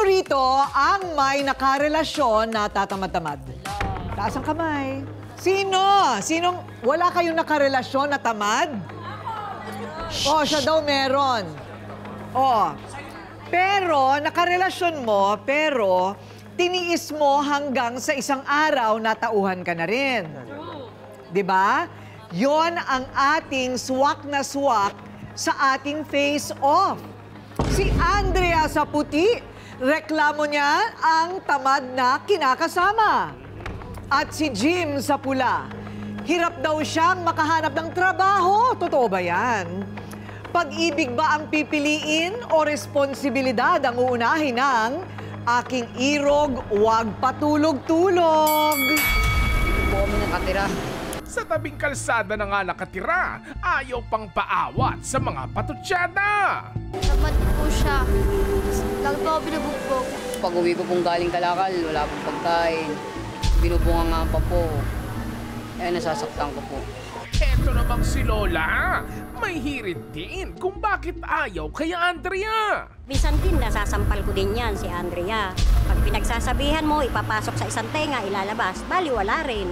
rito ang may nakarelasyon na tatamad-tamad? Taas ang kamay. Sino? Sinong wala kayong nakarelasyon na tamad? Oh, siya daw meron. Oh. Pero, nakarelasyon mo, pero tiniis mo hanggang sa isang araw na tauhan ka na rin. Diba? Yon ang ating swak na swak sa ating face-off. Si Andrea sa puti, reklamo niya ang tamad na kinakasama. At si Jim sa pula, hirap daw siyang makahanap ng trabaho. Totoo ba yan? Pag-ibig ba ang pipiliin o responsibilidad ang uunahin ng aking irog, wag patulog-tulog? Dito po kami nakatira. Sa tabing kalsada na nga nakatira, ayaw pang paawat sa mga patutsada. Tamad po siya. Lagi pa ako binubugbog. Pag uwi ko pong galing Kalakal, wala pong pagkain. Binubunga nga pa po. Kaya nasasaktan ko po. Eto namang si Lola, may hirit din kung bakit ayaw kay Andrea. Minsan din nasasampal ko din yan si Andrea. Pag pinagsasabihan mo, ipapasok sa isang tenga, ilalabas, baliwala rin.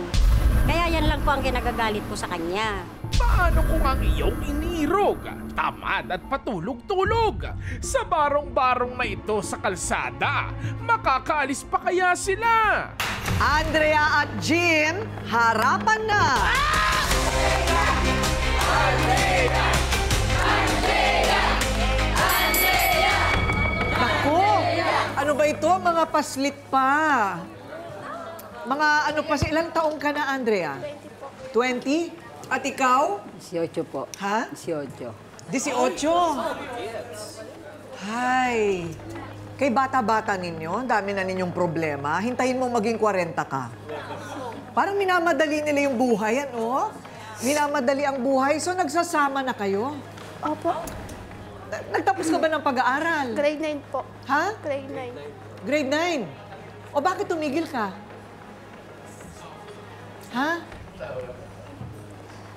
Kaya yan lang po ang kinagagalit ko sa kanya. Paano kung ang iyong inirog, tamad at patulog-tulog? Sa barong-barong na ito sa kalsada, makakaalis pa kaya sila? Andrea at Jim, harapan na! Andrea! Andrea! Andrea! Andrea! Naku! Ano ba ito? Mga paslit pa. Mga ano pa, ilang taong ka na, Andrea? 20 po. 20? At ikaw? 18 po. Ha? 18. 18? Hay! Kay bata-bata ninyo, ang dami na ninyong problema. Hintayin mo maging 40 ka. Parang minamadali nila yung buhay, ano? Minamadali ang buhay, so nagsasama na kayo. Opo. Nagtapos ka ba ng pag-aaral? Grade 9 po. Ha? Grade 9. Grade 9? O bakit tumigil ka? Ha?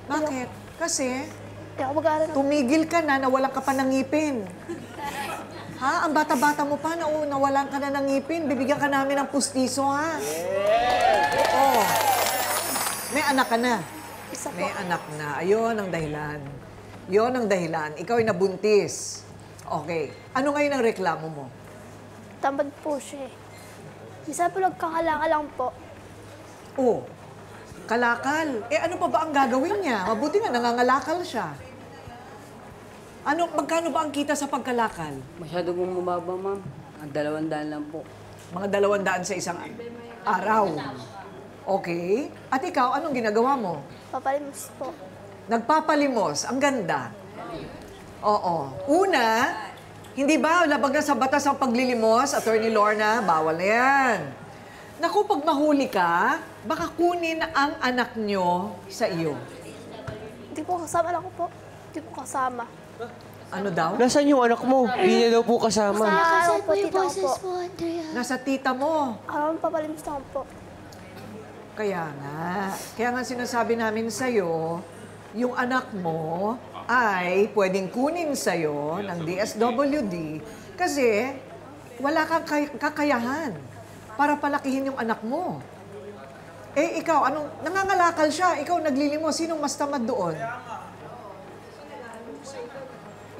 Bakit? Kasi Hindi ako mag-aaral. tumigil ka na, nawalan ka pa ng ngipin. Ha? Ang bata-bata mo pa, nawalan ka na ng ngipin. Bibigyan ka namin ng pustiso, ha? Oh. May anak ka na. Isa po. May anak na. Ayun ang dahilan. Yon ang dahilan. Ikaw ay nabuntis. Okay. Ano ngayon ang reklamo mo? Tamad po siya eh. Minsan po nagkakalaka lang po. Oh, kalakal. Eh, ano pa ba ang gagawin niya? Mabuti nga, nangangalakal siya. Magkano ba ang kita sa pagkalakal? Masyado pong mababa, ma'am. 200 lang po. Mga 200 sa isang araw. Okay. At ikaw, anong ginagawa mo? Papalimos po. Nagpapalimos. Ang ganda. Oo. Una, hindi ba labag na sa batas ang paglilimos, Attorney Lorna? Bawal na yan. Naku, pag mahuli ka, baka kunin ang anak nyo sa iyo. Hindi po kasama lang ko po. Hindi po kasama. Ano daw? Nasaan yung anak mo? Hindi niya daw po kasama. Sa po, tita ko po. Nasa tita mo. Papalimos lang po. Kaya nga sinasabi namin sa'yo, yung anak mo ay pwedeng kunin sa'yo ng DSWD kasi wala kang kakayahan para palakihin yung anak mo. Eh, ikaw, nangangalakal siya, ikaw naglilimos, sinong mas tamad doon?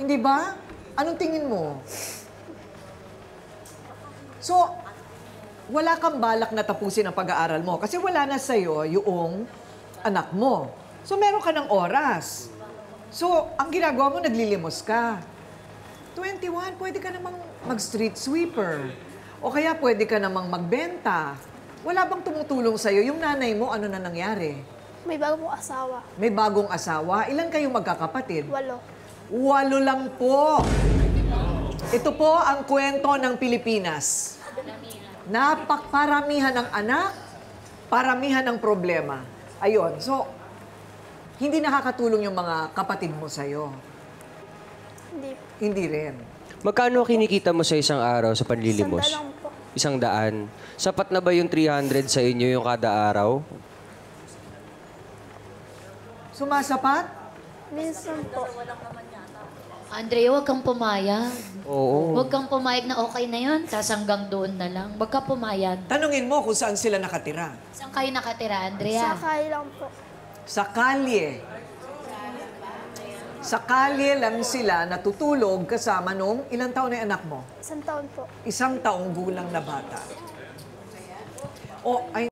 Hindi ba? Anong tingin mo? So, wala kang balak na tapusin ang pag-aaral mo kasi wala na sa'yo yung anak mo. So, meron ka ng oras. So, ang ginagawa mo, naglilimos ka. 21, pwede ka namang mag-street sweeper. O kaya pwede ka namang magbenta. Wala bang tumutulong sa'yo? Yung nanay mo, ano na nangyari? May bagong asawa. May bagong asawa. Ilan kayong magkakapatid? 8. 8 lang po. Ito po ang kwento ng Pilipinas. Paramihan ng anak, paramihan ng problema. Ayun. So, hindi nakakatulong yung mga kapatid mo sa'yo. Hindi. Hindi rin. Magkano kinikita mo sa isang araw sa panlilimos? 100 lang po. 100. Sapat na ba yung 300 sa inyo yung kada araw? Sumasapat? Minsan po. Andrea, huwag kang pumayag. Oo. Huwag kang pumayag na okay na yun. Tas hanggang doon na lang. Huwag ka pumayag. Tanungin mo kung saan sila nakatira. Saan kayo nakatira, Sa Andrea? kaya lang po. Sa kalye. Sa kalye lang sila natutulog kasama nung ilang taon na yung anak mo? 1 taon po. 1 taong gulang na bata. O, ay